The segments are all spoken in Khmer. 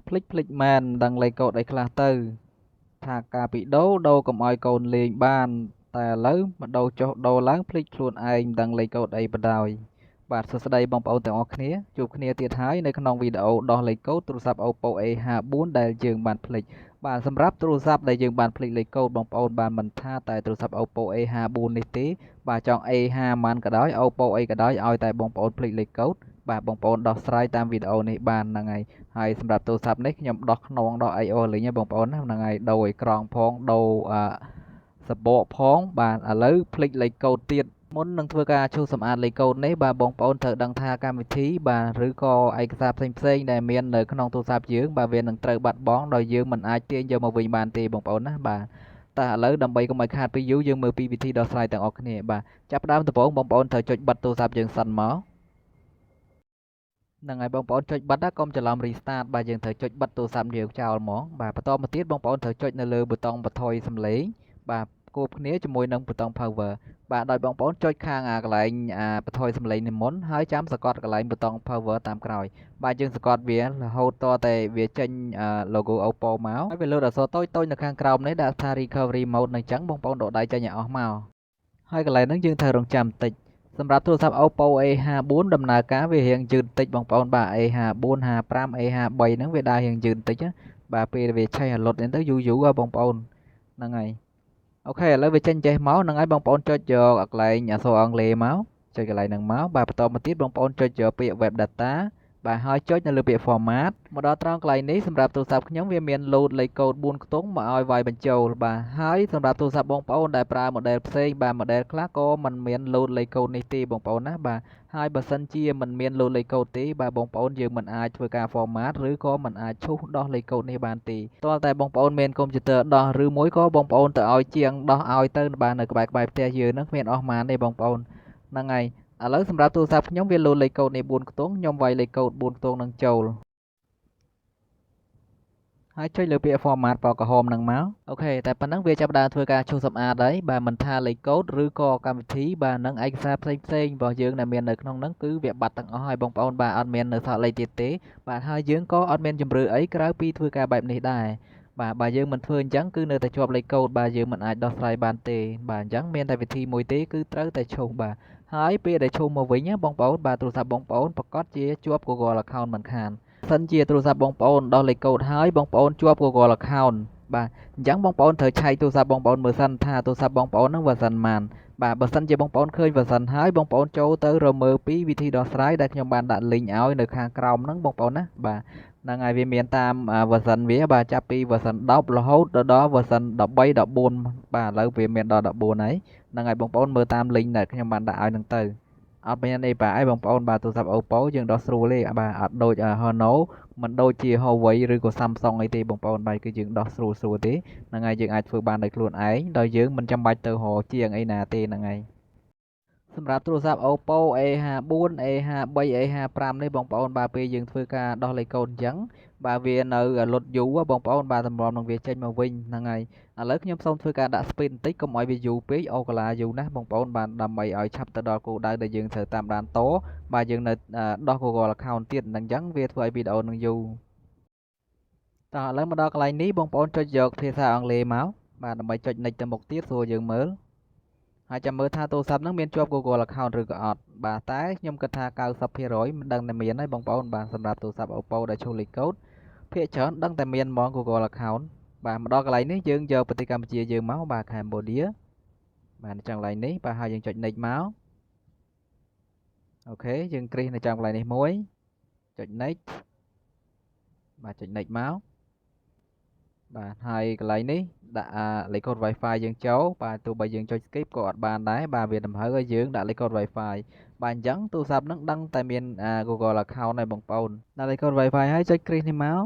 ភ្លេចមែនដឹងលេខកូដអីខ្លះទៅថាការពីដូរកុំឲ្យកូនលេងបានតែឥឡូវមកដូរចុះដូរឡើងភ្លេចខ្លួនឯងមិនដឹងលេខកូដអីបណ្ដោយបាទសួស្តីបងប្អូនទាំងអស់គ្នាជួបគ្នាទៀតហើយនៅក្នុងវីដេអូដោះលេខកូដទូរស័ព្ទ Oppo A54 ដែលយើងបានភ្លេចបាទសម្រាប់ទូរស័ព្ទដែលយើងបានភ្លេចលេខកូដបងប្អូនបានមិនថាតែទូរស័ព្ទ Oppo A54 នេះទេបាទចង់ A50 មិនក៏ដោយ Oppo អីក៏ដោយឲ្យតែបងប្អូនភ្លេចលេខកូដបាទបងប្អូនដោះស្រាយតាមវីដេអូនេះបានហ្នឹងហើយសម្រាប់ទូរស័ព្ទនេះខ្ញុំដោះខ្នងដោះអីអូលេងបងប្អូនណាហ្នឹងហើយដូរអេក្រង់ផងដូរសបកផងបាទឥឡូវភ្លេចលេខកូដទៀតមុននឹងធ្វើការឈូសសម្អាតលេខកូដនេះបាទបងប្អូនត្រូវដឹងថាកម្មវិធីបាទឬក៏ឯកសារផ្សេងៗដែលមាននៅក្នុងទូរស័ព្ទយើងបាទវានឹងត្រូវបាត់បង់ដោយយើងមិនអាចទាញយកមកវិញបានទេបងប្អូនណាបាទតែឥឡូវដើម្បីកុំឲ្យខាតពេលយូរយើងមើលពីវិធីដោះស្រាយទាំងអស់គ្នាបាទចាប់ផ្ដើមដំបូងបងប្អូនត្រូវចុចបិទទូរស័ព្ទយើងសិនមកហ្នឹងហើយបងប្អូនចុចបិទណាកុំច្រឡំ restart បាទយើងត្រូវចុចបិទទូរស័ព្ទយើងចោលហ្មងបាទបន្តមកទៀតបងប្អូនត្រូវចុចនៅលើប៊ូតុងបន្ថយសំឡេងបាទគួបគ្នាជាមួយនឹងប៊ូតុង power បាទដោយបងប្អូនចុចខាងកន្លែងបន្ថយសំឡេងនេះមុនហើយចាំសង្កត់កន្លែងប៊ូតុង power តាមក្រោយបាទយើងសង្កត់វារហូតតតែវាចេញ logo Oppo មកហើយវាលើអក្សរតូចៗនៅខាងក្រោមនេះដាក់ថា recovery mode នឹងចឹងបងប្អូនដកដៃចេញឲ្យអស់មកហើយកន្លែងហ្នឹងយើងត្រូវរងចាំបន្តិចសម្រាប់ទូរស័ព្ទ Oppo A54 ដំណើរការវារៀងយឺតបន្តិចបងប្អូនបាទ A54 55 A53 ហ្នឹងវាដើររៀងយឺតបន្តិចណាបាទពេលវាឆេះរលត់ហ្នឹងទៅយូរបងប្អូនហ្នឹងហើយអូខេឥឡូវវាចេញចេះមកហ្នឹងហើយបងប្អូនចុចយកកន្លែងអក្សរអង់គ្លេសមកចុចកន្លែងហ្នឹងមកបាទបន្តមកទៀតបងប្អូនចុចយកពាក្យ web data បាទហើយចុចនៅលើពាក្យ format មកដល់ត្រង់កន្លែងនេះសម្រាប់ទូរស័ព្ទខ្ញុំវាមាន load លេខកូដ4ខ្ទង់មកឲ្យវាយបញ្ចូលបាទហើយសម្រាប់ទូរស័ព្ទបងប្អូនដែលប្រើ model ផ្សេងបាទ model ខ្លះក៏មិនមាន load លេខកូដនេះទេបងប្អូនណាបាទហើយបើសិនជាមិនមាន load លេខកូដទេបាទបងប្អូនយើងមិនអាចធ្វើការ format ឬក៏មិនអាចឈូសដោះលេខកូដនេះបានទេទាល់តែបងប្អូនមានកុំព្យូទ័រដោះឬមួយក៏បងប្អូនទៅឲ្យជាងដោះឲ្យទៅបាទនៅក្បែរផ្ទះយើងហ្នឹងគ្មានអស់ម៉ានទេបងប្អូនហ្នឹងហើយឥឡូវសម្រាប់ទូរស័ព្ទខ្ញុំវាលោតលេខកូដនេះ4ខ្ទង់ខ្ញុំវាយលេខកូដ4ខ្ទង់នឹងចូលហើយចុចលើពាក្យ format ពណ៌ក្រហមហ្នឹងមកអូខេតែប៉ុណ្ណឹងវាចាប់ផ្ដើមធ្វើការឈូសសម្អាតហើយបាទមិនថាលេខកូដឬក៏កម្មវិធីបាទនឹងឯកសារផ្សេងៗរបស់យើងដែលមាននៅក្នុងហ្នឹងគឺវាបាត់ទាំងអស់ហើយបងប្អូនបាទអត់មាននៅសល់លេខទៀតទេបាទហើយយើងក៏អត់មានជំរឿអីក្រៅពីធ្វើការបែបនេះដែរបាទបើយើងមិនធ្វើអញ្ចឹងគឺនៅតែជាប់លេខកូដបាទយើងមិនអាចដោះស្រាយបានទេបាទអញ្ចឹងមានតែវិធីមួយទេគឺត្រូវតែឈូសបាទហើយពេលដែលឈូសមកវិញបងប្អូនបាទទូរស័ព្ទបងប្អូនប្រកាសជាជាប់ Google account មិនខានសិនជាទូរស័ព្ទបងប្អូនដោះលេខកូដហើយបងប្អូនជាប់ Google account បាទអញ្ចឹងបងប្អូនត្រូវឆែកទូរស័ព្ទបងប្អូនមើលសិនថាទូរស័ព្ទបងប្អូនហ្នឹង version ប៉ុន្មានបាទបើសិនជាបងប្អូនឃើញ version ហើយបងប្អូនចូលទៅរមើលពីវិធីដោះស្រាយដែលខ្ញុំបានដាក់ link ឲ្យនៅខាងក្រោមហ្នឹងបងប្អូនណាបាទហ្នឹងហើយវាមានតាម version វាបាទចាប់ពី version 10រហូតដល់ version 13 14បាទឥឡូវវាមានដល់14ហើយហ្នឹងហើយបងប្អូនមើលតាម link ដែលខ្ញុំបានដាក់ឲ្យហ្នឹងទៅអត់មានអីបាទឯងបងប្អូនបាទទូរស័ព្ទ Oppo យើងដោះស្រួលទេបាទអត់ដូច Honor មិនដូចជា Huawei ឬក៏ Samsung អីទេបងប្អូនបាទគឺយើងដោះស្រួលទេហ្នឹងហើយយើងអាចធ្វើបានដោយខ្លួនឯងដោយយើងមិនចាំបាច់ទៅរកជាងអីណាទេហ្នឹងហើយសម្រាប់ទូរស័ព្ទ Oppo A54 A53 A55 នេះបងប្អូនបាទពេលយើងធ្វើការដោះលេខកូដអញ្ចឹងបាទវានៅលុតយូរបងប្អូនបាទតម្រាំនឹងវាចេញមកវិញហ្នឹងហើយឥឡូវខ្ញុំសូមធ្វើការដាក់ speed បន្តិចកុំឲ្យវាយូរពេកអូកាឡាយូរណាស់បងប្អូនបាទដើម្បីឲ្យឆាប់ទៅដល់គោលដៅដែលយើងត្រូវតាមដានតបាទយើងនៅដោះ Google account ទៀតអញ្ចឹងវាធ្វើឲ្យវីដេអូនឹងយូរតោះឥឡូវមកដល់កន្លែងនេះបងប្អូនចុចយកភាសាអង់គ្លេសមកបាទដើម្បីចុច next ទៅមុខទៀតសួរយើងមើលហើយចាំមើលថាទូរស័ព្ទហ្នឹងមានជាប់ Google account ឬក៏អត់បាទតែខ្ញុំគិតថា90%មិនដឹងតែមានហើយបងប្អូនបាទសម្រាប់ទូរស័ព្ទ Oppo ដែលឈូសលេខកូដភាគច្រើនដឹងតែមានហ្មង Google account បាទមកដល់កន្លែងនេះយើងយកប្រទេសកម្ពុជាយើងមកបាទ Cambodia បាទនៅចំកន្លែងនេះបាទហើយយើងចុច next មកអូខេយើងគ្រីសនៅចំកន្លែងនេះមួយចុច next បាទចុច next មកបាទហើយកន្លែងនេះដាក់លេខកូដ Wi-Fi យើងចូលបាទទោះបីយើងចុច skip ក៏អត់បានដែរបាទវាតម្រូវឲ្យយើងដាក់លេខកូដ Wi-Fi បាទអញ្ចឹងទូរស័ព្ទហ្នឹងដឹងតែមានGoogle account ហើយបងប្អូនដាក់លេខកូដ Wi-Fi ហើយចុចគ្រីសនេះមក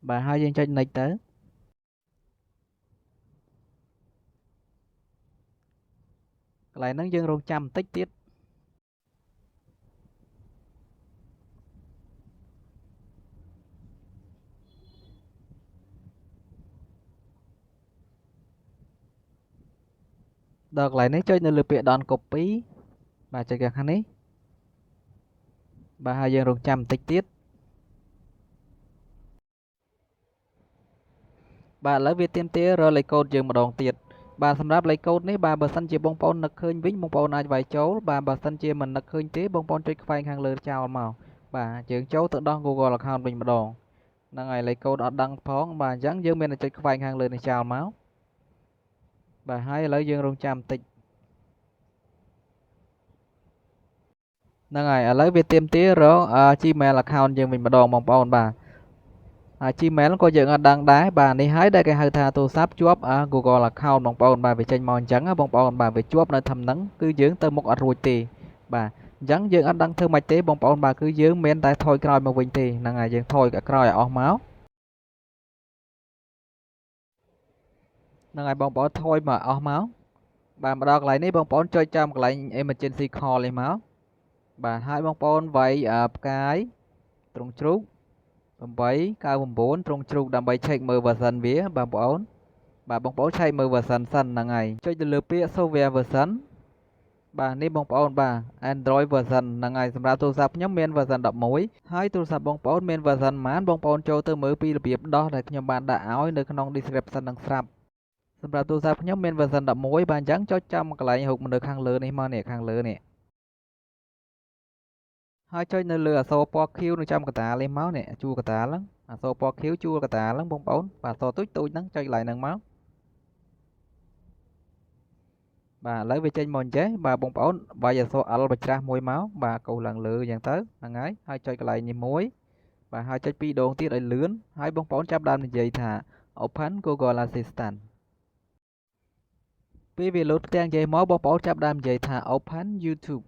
បាទហើយយើងចុច next ទៅកន្លែងហ្នឹងយើងរងចាំបន្តិចទៀតដល់កន្លែងនេះចុចនៅលើពាក្យ Download copy បាទចុចខាងនេះបាទហើយយើងរងចាំបន្តិចទៀត បាទឥឡូវវាទាមទាររកលេខកូដយើងម្ដងទៀតបាទសម្រាប់លេខកូដនេះបាទបើសិនជាបងប្អូននឹកឃើញវិញបងប្អូនអាចវាយចូលបាទបើសិនជាមិននឹកឃើញទេបងប្អូនចុចខ្វែងខាងលើចោលមកបាទយើងចូលទៅដល់ Google account វិញម្ដងហ្នឹងហើយលេខកូដអត់ដឹងផងបាទអញ្ចឹងយើងមានតែចុចខ្វែងខាងលើនេះចោលមកបាទហើយឥឡូវយើងរងចាំបន្តិចហ្នឹងហើយឥឡូវវាទាមទាររក Gmail account យើងវិញម្ដងបងប្អូនបាទGmail ក៏យើងអត់ដឹងដែរបាទនេះហើយដែលគេហៅថាទូរស័ព្ទជាប់ Google account បងប្អូនបាទវាចេញមកអញ្ចឹងបងប្អូនបាទវាជាប់នៅធំហ្នឹងគឺយើងទៅមុខអត់រួចទេបាទអញ្ចឹងយើងអត់ដឹងធ្វើម៉េចទេបងប្អូនបាទគឺយើងមានតែថយក្រោយមកវិញទេហ្នឹងហើយយើងថយក្រោយឲ្យអស់មកហ្នឹងហើយបងប្អូនថយមកអស់មកបាទមកដល់កន្លែងនេះបងប្អូនចុចចាំកន្លែង emergency call នេះមកបាទហើយបងប្អូនវាយផ្កាយត្រង់ជ្រូក899ត្រង់ជ្រូកដើម្បី check មើល version វាបងប្អូនបាទបងប្អូន check មើល version សិនហ្នឹងហើយចុចទៅលើពាក្យ software version បាទនេះបងប្អូនបាទ Android version ហ្នឹងហើយសម្រាប់ទូរស័ព្ទខ្ញុំមាន version 11ហើយទូរស័ព្ទបងប្អូនមាន version ប៉ុន្មានបងប្អូនចូលទៅមើលពីរបៀបដោះដែលខ្ញុំបានដាក់ឲ្យនៅក្នុង description នឹងស្រាប់សម្រាប់ទូរស័ព្ទខ្ញុំមាន version 11បាទអញ្ចឹងចុចចាំកន្លែងរូបនៅខាងលើនេះមកនេះខាងលើនេះហើយចុចនៅលើអក្សរពណ៌ខៀវនៅចំកណ្ដាលនេះមកនេះជួរកណ្ដាលហ្នឹងអក្សរពណ៌ខៀវជួរកណ្ដាលហ្នឹងបងប្អូនបាទអក្សរទូចហ្នឹងចុចកន្លែងហ្នឹងមកបាទឥឡូវវាចេញមកអញ្ចេះបាទបងប្អូនវាយអក្សរ L បច្រាស់មួយមកបាទកូសឡើងលើអញ្ចឹងទៅហ្នឹងហើយចុចកន្លែងនេះមួយបាទហើយចុចពីរដងទៀតឲ្យលឿនហើយបងប្អូនចាប់ដើមនិយាយថា Open Google Assistant ពេលវាលោតផ្ទាំងចេះមកបងប្អូនចាប់ដើមនិយាយថា Open YouTube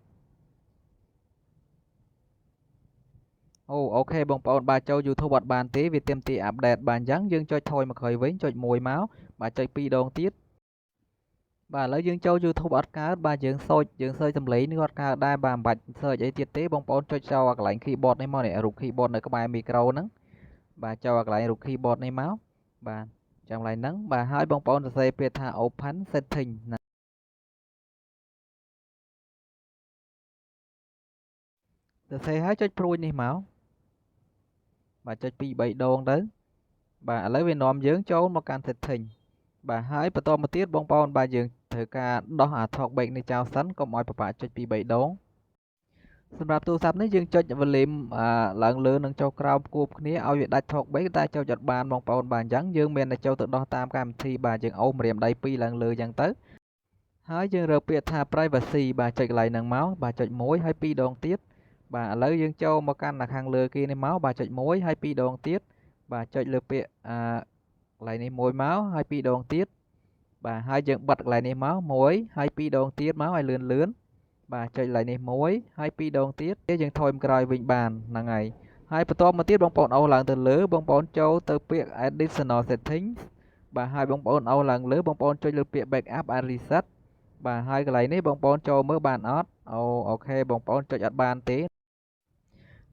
អូខេបងប្អូនបាទចូល YouTube អត់បានទេវាទាមទារ update បាទអញ្ចឹងយើងចុចថយមកក្រោយវិញចុចមួយមកបាទចុចពីរដងទៀតបាទឥឡូវយើងចូល YouTube អត់កើតបាទយើង search សំឡេងនេះអត់កើតដែរបាទមិនបាច់ search អីទៀតទេបងប្អូនចុចចូលកន្លែង keyboard នេះមកនេះរូប keyboard នៅក្បែរ micro ហ្នឹងបាទចូលកន្លែងរូប keyboard នេះមកបាទចាំកន្លែងហ្នឹងបាទហើយបងប្អូនសរសេរពាក្យថា open setting ណាសរសេរហើយចុចព្រួយនេះមកបាទចុច2 3ដងទៅបាទឥឡូវវានាំយើងចូលមកកាន់ setting បាទហើយបន្តមកទៀតបងប្អូនបាទយើងត្រូវការដោះអា talkback នេះចោលសិនកុំឲ្យពិបាកចុច2 3ដងសម្រាប់ទូរស័ព្ទនេះយើងចុច volume ឡើងលើនិងចុះក្រោមគួបគ្នាឲ្យវាដាច់ talkback តែចុចអត់បានបងប្អូនបាទអញ្ចឹងយើងមានតែចូលទៅដោះតាមកម្មវិធីបាទយើងអូសម្រាមដៃ2ឡើងលើអញ្ចឹងទៅហើយយើងរើពាក្យថា privacy បាទចុចកន្លែងហ្នឹងមកបាទចុច1ហើយ2ដងទៀតបាទឥឡូវយើងចូលមកកាន់ខាងលើគេនេះមកបាទចុច1ហើយ2ដងទៀតបាទចុចលើពាក្យកន្លែងនេះមួយមកហើយ2ដងទៀតបាទហើយយើងបិទកន្លែងនេះមក1ហើយ2ដងទៀតមកឲ្យលឿនបាទចុចកន្លែងនេះ1ហើយ2ដងទៀតយើងថយមកក្រោយវិញបានហ្នឹងហើយបន្តមកទៀតបងប្អូនអូសឡើងទៅលើបងប្អូនចូលទៅពាក្យ additional settings បាទហើយបងប្អូនអូសឡើងលើបងប្អូនចុចលើពាក្យ backup and reset បាទហើយកន្លែងនេះបងប្អូនចូលមើលបានអត់អូខេបងប្អូនចុចអត់បានទេ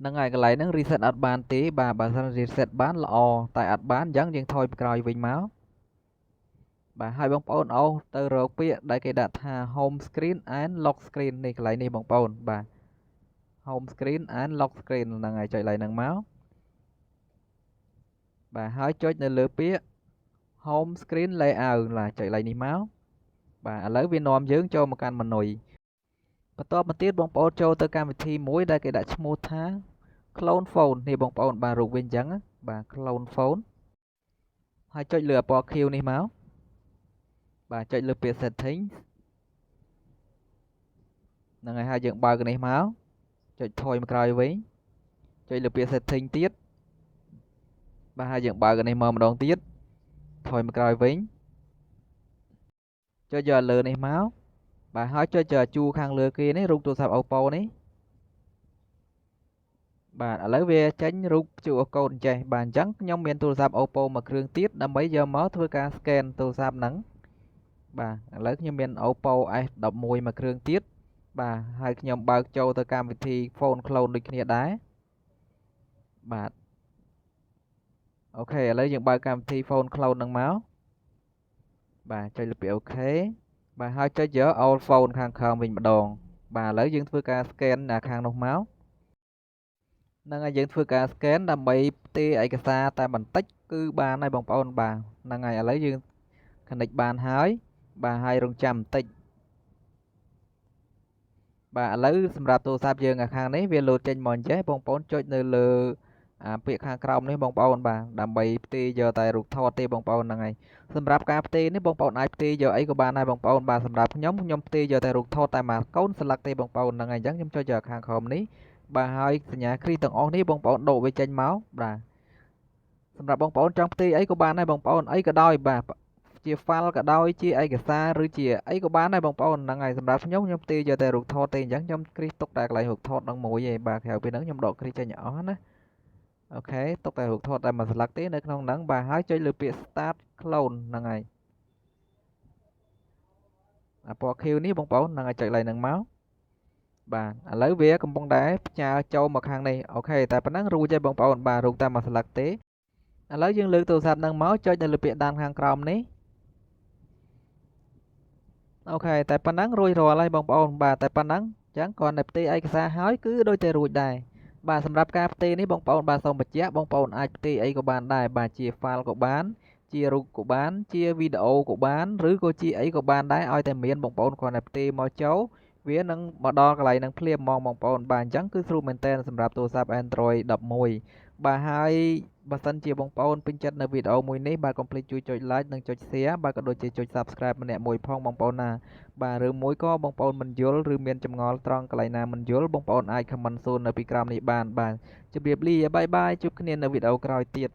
ហ្នឹងហើយកន្លែងហ្នឹង reset អត់បានទេបាទបើសិន reset បានល្អតែអត់បានអញ្ចឹងយើងថយក្រោយវិញមកបាទហើយបងប្អូនអូសទៅរកពាក្យដែលគេដាក់ថា home screen and lock screen នេះកន្លែងនេះបងប្អូនបាទ home screen and lock screen ហ្នឹងហើយចុចកន្លែងហ្នឹងមកបាទហើយចុចនៅលើពាក្យ home screen layout ឡាចុចកន្លែងនេះមកបាទឥឡូវវានាំយើងចូលមកកាន់ menu បន្តមកទៀតបងប្អូនចូលទៅកម្មវិធីមួយដែលគេដាក់ឈ្មោះថា clone phone នេះបងប្អូនបាទរូបវាអញ្ចឹងបាទ clone phone ហើយចុចលើពណ៌ខៀវនេះមកបាទចុចលើពាក្យ settings ហ្នឹងហើយយើងបើកនេះមកចុចថយមកក្រោយវិញចុចលើពាក្យ setting ទៀតបាទហើយយើងបើកនេះមកម្ដងទៀតថយមកក្រោយវិញចុចយកលើនេះមកបាទហើយចុចជួរខាងលើគេនេះរូបទូរស័ព្ទ Oppo នេះបាទឥឡូវវាចេញរូប QR code អញ្ចេះបាទអញ្ចឹងខ្ញុំមានទូរស័ព្ទ Oppo មួយគ្រឿងទៀតដើម្បីយកមកធ្វើការ scan ទូរស័ព្ទហ្នឹងបាទឥឡូវខ្ញុំមាន Oppo S11 មួយគ្រឿងទៀតបាទហើយខ្ញុំបើកចូលទៅកម្មវិធី phone clone ដូចគ្នាដែរបាទអូខេឥឡូវយើងបើកកម្មវិធី phone clone ហ្នឹងមកបាទចុចលើពាក្យអូខេបាទហើយចុចយក all phone ខាងក្រោមវិញម្ដងបាទឥឡូវយើងធ្វើការ scan ខាងនោះមក នឹងឲ្យយើងធ្វើការ scan ដើម្បីផ្ទេរឯកសារតែបន្តិចគឺបានហើយបងប្អូនបាទហ្នឹងហើយឥឡូវយើង connect បានហើយបាទហើយរងចាំបន្តិចបាទឥឡូវសម្រាប់ទូរស័ព្ទយើងខាងនេះវាលោតចេញមកអញ្ចេះបងប្អូនចុចនៅលើពាក្យខាងក្រោមនេះបងប្អូនបាទដើម្បីផ្ទេរយកតែរូបថតទេបងប្អូនហ្នឹងហើយសម្រាប់ការផ្ទេរនេះបងប្អូនអាចផ្ទេរយកអីក៏បានដែរបងប្អូនបាទសម្រាប់ខ្ញុំផ្ទេរយកតែរូបថតតែមួយកូនស្លឹកទេបងប្អូនហ្នឹងហើយអញ្ចឹងខ្ញុំចុចយកខាងក្រោមនេះបាទហើយសញ្ញាគ្រីទាំងអស់នេះបងប្អូនដកវាចេញមកបាទសម្រាប់បងប្អូនចង់ផ្ទេរអីក៏បានដែរបងប្អូនអីក៏ដោយបាទជា file ក៏ដោយជាឯកសារឬជាអីក៏បានដែរបងប្អូនហ្នឹងហើយសម្រាប់ខ្ញុំផ្ទេរយកតែរូបថតទេអញ្ចឹងខ្ញុំគ្រីសទុកតែកន្លែងរូបថតនឹងមួយឯងបាទក្រៅពីហ្នឹងខ្ញុំដកគ្រីសចេញអស់ណាអូខេទុកតែរូបថតតែមួយស្លឹកទេនៅក្នុងហ្នឹងបាទហើយចុចលើពាក្យ start clone ហ្នឹងហើយពណ៌ខៀវនេះបងប្អូនហ្នឹងហើយចុចឡើងហ្នឹងមកបាទឥឡូវវាកំពុងតែផ្ញើចូលមកខាងនេះអូខេតែប៉ុណ្ណឹងរួចហើយបងប្អូនបាទរូបតែមួយស្លឹកទេឥឡូវយើងលើកទូរស័ព្ទហ្នឹងមកចុចនៅលើពាក្យដានខាងក្រោមនេះអូខេតែប៉ុណ្ណឹងរួចរាល់ហើយបងប្អូនបាទតែប៉ុណ្ណឹងអញ្ចឹងគ្រាន់តែផ្ទេរឯកសារហើយគឺដូចតែរួចដែរបាទសម្រាប់ការផ្ទេរនេះបងប្អូនបាទសូមបញ្ជាក់បងប្អូនអាចផ្ទេរអីក៏បានដែរបាទជា file ក៏បានជារូបក៏បានជាវីដេអូក៏បានឬក៏ជាអីក៏បានដែរឲ្យតែមានបងប្អូនគ្រាន់តែផ្ទេរមកចូលវានឹងមកដល់កន្លែងហ្នឹងភ្លាមហ្មងបងប្អូនបាទអញ្ចឹងគឺស្រួលមែនតើសម្រាប់ទូរស័ព្ទ Android 11បាទហើយបើសិនជាបងប្អូនពេញចិត្តនៅវីដេអូមួយនេះបាទកុំភ្លេចជួយចុច like និងចុច share បាទក៏ដូចជាចុច subscribe ម្នាក់មួយផងបងប្អូនណាបាទឬមួយក៏បងប្អូនមិនយល់ឬមានចម្ងល់ត្រង់កន្លែងណាមិនយល់បងប្អូនអាច comment សួរនៅពីក្រោមនេះបានបាទជម្រាបលាបាយបាយជួបគ្នានៅវីដេអូក្រោយទៀត